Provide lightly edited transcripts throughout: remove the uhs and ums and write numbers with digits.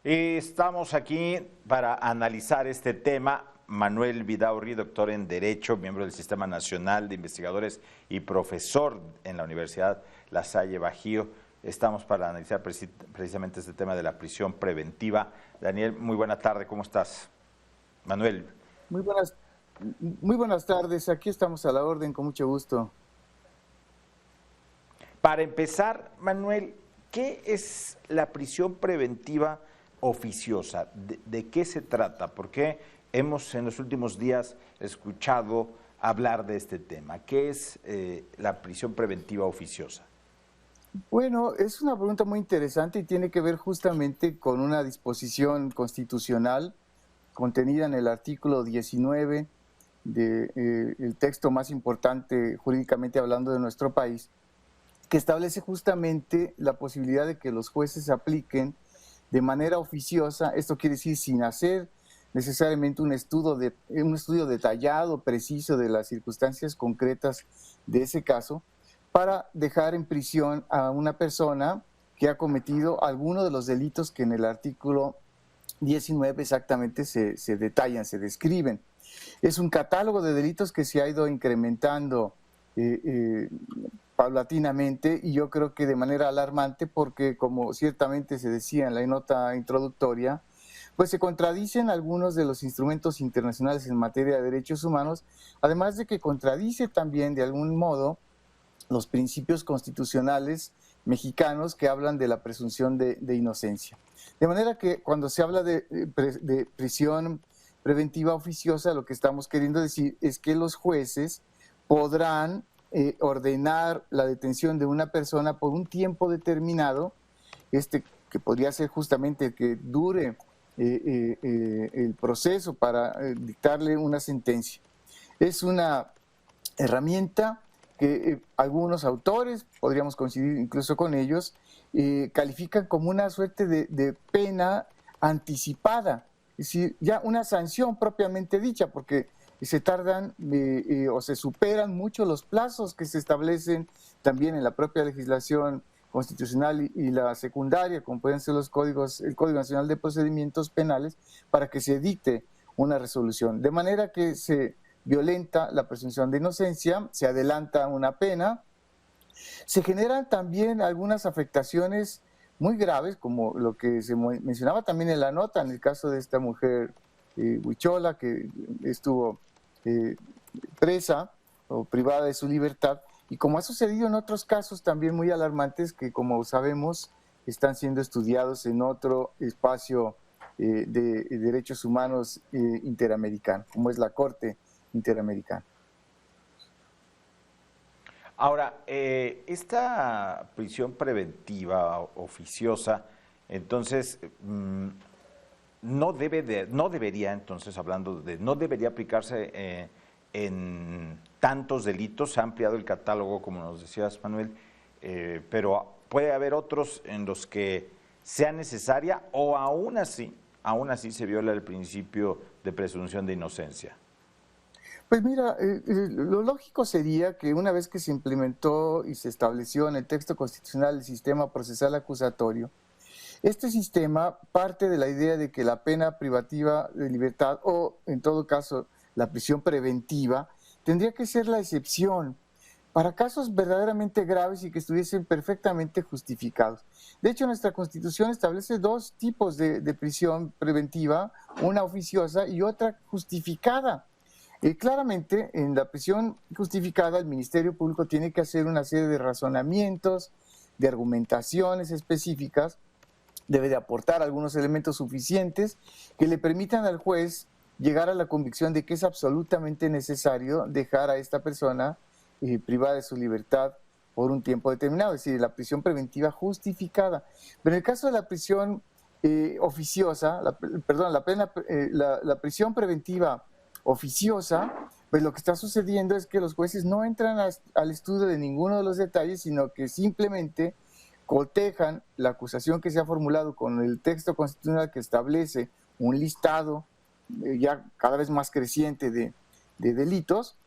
Estamos aquí para analizar este tema. Manuel Vidaurri, doctor en Derecho, miembro del Sistema Nacional de Investigadores y profesor en la Universidad La Salle Bajío. Estamos para analizar precisamente este tema de la prisión preventiva. Daniel, muy buena tarde, ¿cómo estás? Manuel. Muy buenas tardes, aquí estamos a la orden, con mucho gusto. Para empezar, Manuel, ¿qué es la prisión preventiva oficiosa? ¿De qué se trata? Porque hemos en los últimos días escuchado hablar de este tema. ¿Qué es la prisión preventiva oficiosa? Bueno, es una pregunta muy interesante y tiene que ver justamente con una disposición constitucional contenida en el artículo 19 del texto más importante jurídicamente hablando de nuestro país, que establece justamente la posibilidad de que los jueces apliquen de manera oficiosa, esto quiere decir sin hacer necesariamente un estudio detallado, preciso de las circunstancias concretas de ese caso, para dejar en prisión a una persona que ha cometido alguno de los delitos que en el artículo 19 exactamente se detallan, se describen. Es un catálogo de delitos que se ha ido incrementando paulatinamente, y yo creo que de manera alarmante, porque como ciertamente se decía en la nota introductoria, pues se contradicen algunos de los instrumentos internacionales en materia de derechos humanos, además de que contradice también de algún modo los principios constitucionales mexicanos que hablan de la presunción de inocencia. De manera que cuando se habla de prisión preventiva oficiosa, lo que estamos queriendo decir es que los jueces podrán ordenar la detención de una persona por un tiempo determinado, que podría ser justamente el que dure el proceso para dictarle una sentencia. Es una herramienta que algunos autores, podríamos coincidir incluso con ellos, califican como una suerte de pena anticipada, es decir, ya una sanción propiamente dicha, porque se tardan o se superan mucho los plazos que se establecen también en la propia legislación constitucional y la secundaria, como pueden ser el Código Nacional de Procedimientos Penales, para que se dicte una resolución. De manera que se violenta la presunción de inocencia, se adelanta una pena, se generan también algunas afectaciones muy graves, como lo que se mencionaba también en la nota, en el caso de esta mujer Huichola, que estuvo presa o privada de su libertad, y como ha sucedido en otros casos también muy alarmantes que, como sabemos, están siendo estudiados en otro espacio de derechos humanos interamericano, como es la Corte Interamericana. Ahora, esta prisión preventiva oficiosa, entonces, no debería, entonces, no debería aplicarse en tantos delitos. Se ha ampliado el catálogo, como nos decías, Manuel, pero puede haber otros en los que sea necesaria o aún así se viola el principio de presunción de inocencia. Pues mira, lo lógico sería que una vez que se implementó y se estableció en el texto constitucional el sistema procesal acusatorio, este sistema parte de la idea de que la pena privativa de libertad, o en todo caso la prisión preventiva, tendría que ser la excepción para casos verdaderamente graves y que estuviesen perfectamente justificados. De hecho, nuestra Constitución establece dos tipos de prisión preventiva, una oficiosa y otra justificada. Claramente, en la prisión justificada, el Ministerio Público tiene que hacer una serie de razonamientos, de argumentaciones específicas, debe de aportar algunos elementos suficientes que le permitan al juez llegar a la convicción de que es absolutamente necesario dejar a esta persona privada de su libertad por un tiempo determinado, es decir, la prisión preventiva justificada. Pero en el caso de la prisión oficiosa, la prisión preventiva oficiosa, pues lo que está sucediendo es que los jueces no entran al estudio de ninguno de los detalles, sino que simplemente cotejan la acusación que se ha formulado con el texto constitucional que establece un listado ya cada vez más creciente de delitos,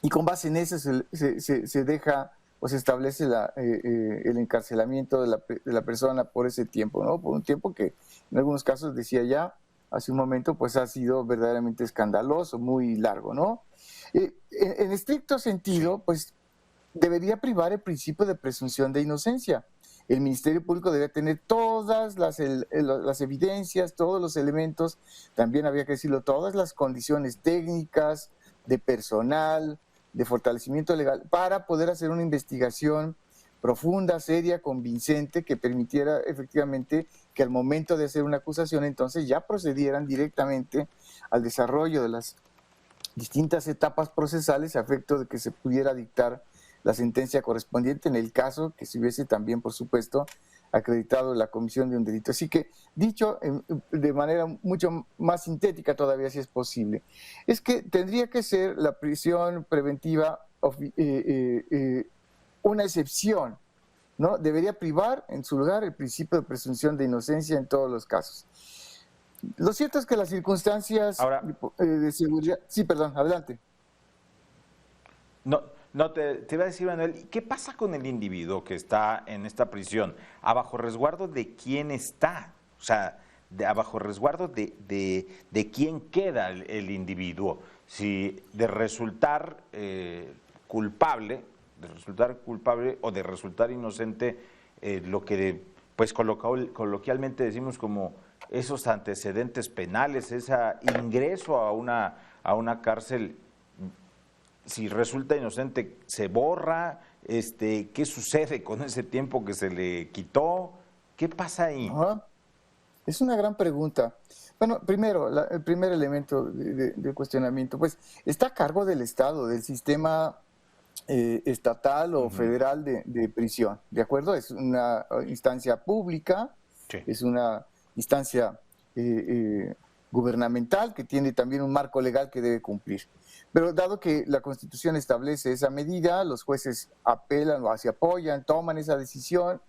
y con base en eso se deja o se establece el encarcelamiento de la persona por ese tiempo, ¿no? Por un tiempo que en algunos casos, decía ya hace un momento, pues ha sido verdaderamente escandaloso, muy largo, ¿no? En estricto sentido, pues debería privar el principio de presunción de inocencia. El Ministerio Público debe tener todas las evidencias, todos los elementos, también había que decirlo, todas las condiciones técnicas, de personal, de fortalecimiento legal, para poder hacer una investigación profunda, seria, convincente, que permitiera efectivamente que al momento de hacer una acusación, entonces ya procedieran directamente al desarrollo de las distintas etapas procesales a efecto de que se pudiera dictar la sentencia correspondiente en el caso que se hubiese también, por supuesto, acreditado la comisión de un delito. Así que, dicho de manera mucho más sintética todavía, si es posible, es que tendría que ser la prisión preventiva una excepción, ¿no? Debería privar en su lugar el principio de presunción de inocencia en todos los casos. Lo cierto es que las circunstancias Ahora, de seguridad... Sí, perdón, adelante. No, te iba a decir, Manuel, ¿qué pasa con el individuo que está en esta prisión? ¿A bajo resguardo de quién está? O sea, a bajo resguardo de quién queda el individuo. Si de resultar culpable, o de resultar inocente, lo que pues coloquialmente decimos como esos antecedentes penales, ese ingreso a una cárcel. Si resulta inocente, ¿se borra? ¿Qué sucede con ese tiempo que se le quitó? ¿Qué pasa ahí? Ajá. Es una gran pregunta. Bueno, primero, el primer elemento de cuestionamiento, pues está a cargo del Estado, del sistema estatal o federal de prisión, ¿de acuerdo? Es una instancia pública, Sí. es una instancia gubernamental que tiene también un marco legal que debe cumplir. Pero dado que la Constitución establece esa medida, los jueces apelan o se apoyan, toman esa decisión,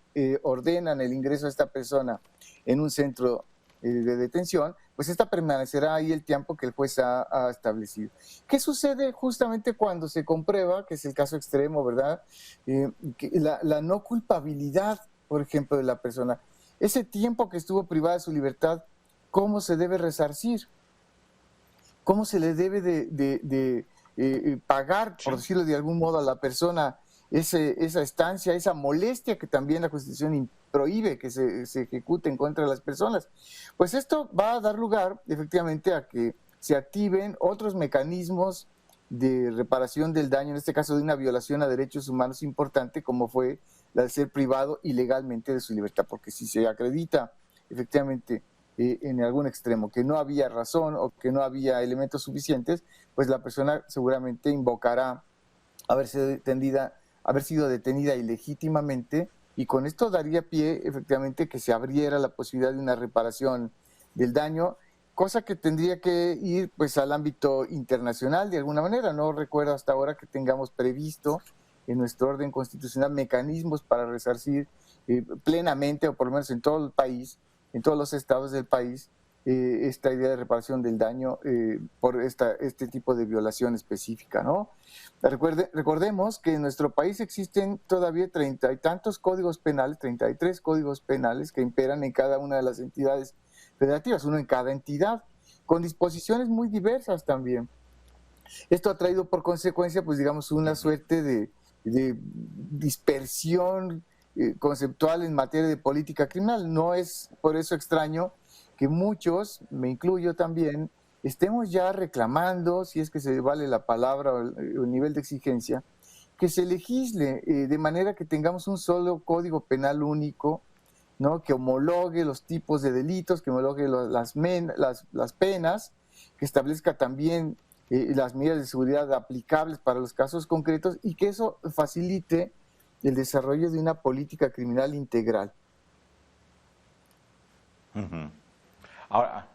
ordenan el ingreso de esta persona en un centro de detención, pues esta permanecerá ahí el tiempo que el juez ha establecido. ¿Qué sucede justamente cuando se comprueba, que es el caso extremo, ¿verdad? Que la no culpabilidad, por ejemplo, de la persona. Ese tiempo que estuvo privada de su libertad, ¿cómo se debe resarcir? ¿Cómo se le debe de pagar, por decirlo de algún modo, a la persona esa estancia, esa molestia que también la Constitución prohíbe que se ejecute en contra de las personas? Pues esto va a dar lugar, efectivamente, a que se activen otros mecanismos de reparación del daño, en este caso de una violación a derechos humanos importante, como fue la de ser privado ilegalmente de su libertad, porque si se acredita, efectivamente, en algún extremo, que no había razón o que no había elementos suficientes, pues la persona seguramente invocará haber sido detenida ilegítimamente, y con esto daría pie efectivamente que se abriera la posibilidad de una reparación del daño, cosa que tendría que ir pues al ámbito internacional de alguna manera. No recuerdo hasta ahora que tengamos previsto en nuestro orden constitucional mecanismos para resarcir plenamente, o por lo menos en todo el país, en todos los estados del país, esta idea de reparación del daño por este tipo de violación específica, ¿no? Recordemos que en nuestro país existen todavía 30 y tantos códigos penales, 33 códigos penales que imperan en cada una de las entidades federativas, uno en cada entidad, con disposiciones muy diversas también. Esto ha traído por consecuencia, pues digamos, una suerte de dispersión conceptual en materia de política criminal. No es por eso extraño que muchos, me incluyo también, estemos ya reclamando, si es que se vale la palabra o el nivel de exigencia, que se legisle de manera que tengamos un solo código penal único, ¿no? Que homologue los tipos de delitos, que homologue las penas, que establezca también las medidas de seguridad aplicables para los casos concretos, y que eso facilite el desarrollo de una política criminal integral. Ahora,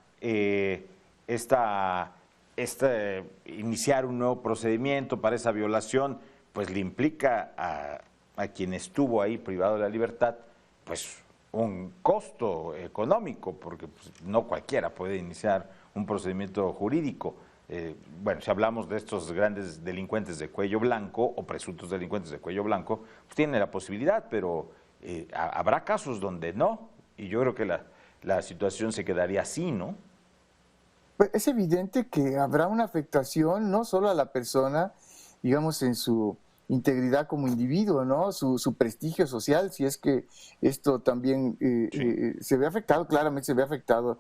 iniciar un nuevo procedimiento para esa violación, pues le implica a quien estuvo ahí privado de la libertad, pues un costo económico, porque pues, no cualquiera puede iniciar un procedimiento jurídico. bueno, si hablamos de estos grandes delincuentes de cuello blanco o presuntos delincuentes de cuello blanco, pues tienen la posibilidad, pero habrá casos donde no, y yo creo que la situación se quedaría así, ¿no? Pues es evidente que habrá una afectación no solo a la persona, digamos, en su integridad como individuo, ¿no? Su prestigio social, si es que esto también Sí. se ve afectado, claramente se ve afectado,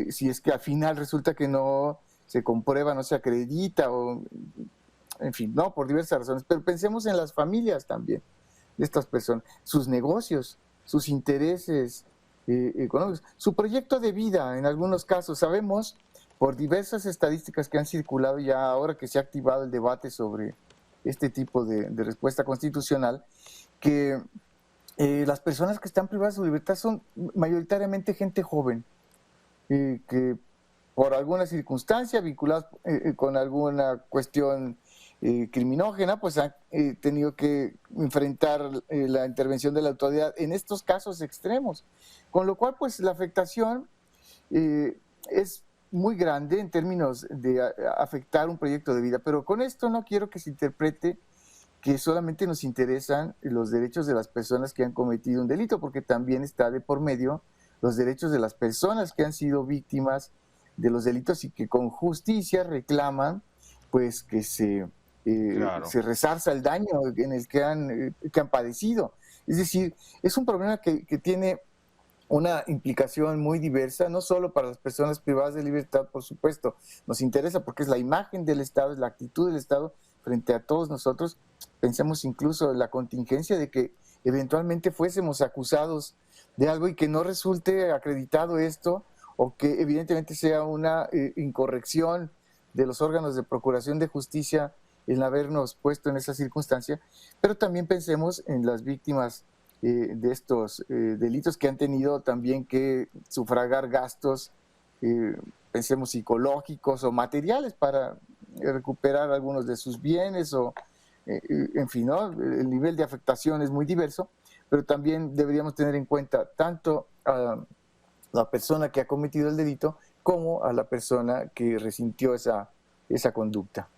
si es que al final resulta que no se comprueba, no se acredita, o en fin, no, por diversas razones. Pero pensemos en las familias también de estas personas, sus negocios, sus intereses económicos, su proyecto de vida en algunos casos. Sabemos por diversas estadísticas que han circulado ya ahora que se ha activado el debate sobre este tipo de respuesta constitucional, que las personas que están privadas de su libertad son mayoritariamente gente joven, que por alguna circunstancia vinculadas con alguna cuestión criminógena, pues han tenido que enfrentar la intervención de la autoridad en estos casos extremos. Con lo cual, pues la afectación es muy grande en términos de afectar un proyecto de vida. Pero con esto no quiero que se interprete que solamente nos interesan los derechos de las personas que han cometido un delito, porque también está de por medio los derechos de las personas que han sido víctimas de los delitos y que con justicia reclaman pues que Claro. se resarza el daño en el que han padecido. Es decir, es un problema que tiene una implicación muy diversa, no solo para las personas privadas de libertad, por supuesto, nos interesa porque es la imagen del Estado, es la actitud del Estado frente a todos nosotros. Pensemos incluso en la contingencia de que eventualmente fuésemos acusados de algo y que no resulte acreditado esto, o que evidentemente sea una incorrección de los órganos de procuración de justicia en habernos puesto en esa circunstancia, pero también pensemos en las víctimas de estos delitos que han tenido también que sufragar gastos, pensemos psicológicos o materiales para recuperar algunos de sus bienes o en fin, ¿no? El nivel de afectación es muy diverso, pero también deberíamos tener en cuenta tanto a la persona que ha cometido el delito como a la persona que resintió esa conducta.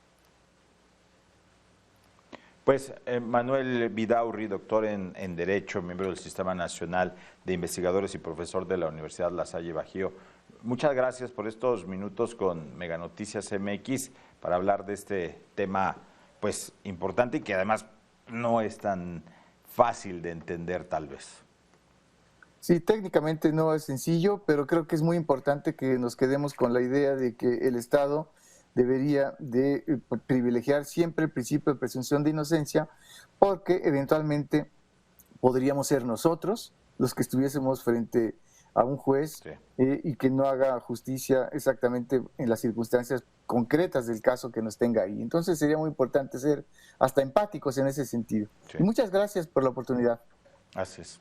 Pues Manuel Vidaurri, doctor en Derecho, miembro del Sistema Nacional de Investigadores y profesor de la Universidad La Salle Bajío, muchas gracias por estos minutos con Mega Noticias MX para hablar de este tema pues importante y que además no es tan fácil de entender tal vez. Sí, técnicamente no es sencillo, pero creo que es muy importante que nos quedemos con la idea de que el Estado debería de privilegiar siempre el principio de presunción de inocencia, porque eventualmente podríamos ser nosotros los que estuviésemos frente a un juez Sí. y que no haga justicia exactamente en las circunstancias concretas del caso que nos tenga ahí. Entonces sería muy importante ser hasta empáticos en ese sentido. Sí. Y muchas gracias por la oportunidad. Así es.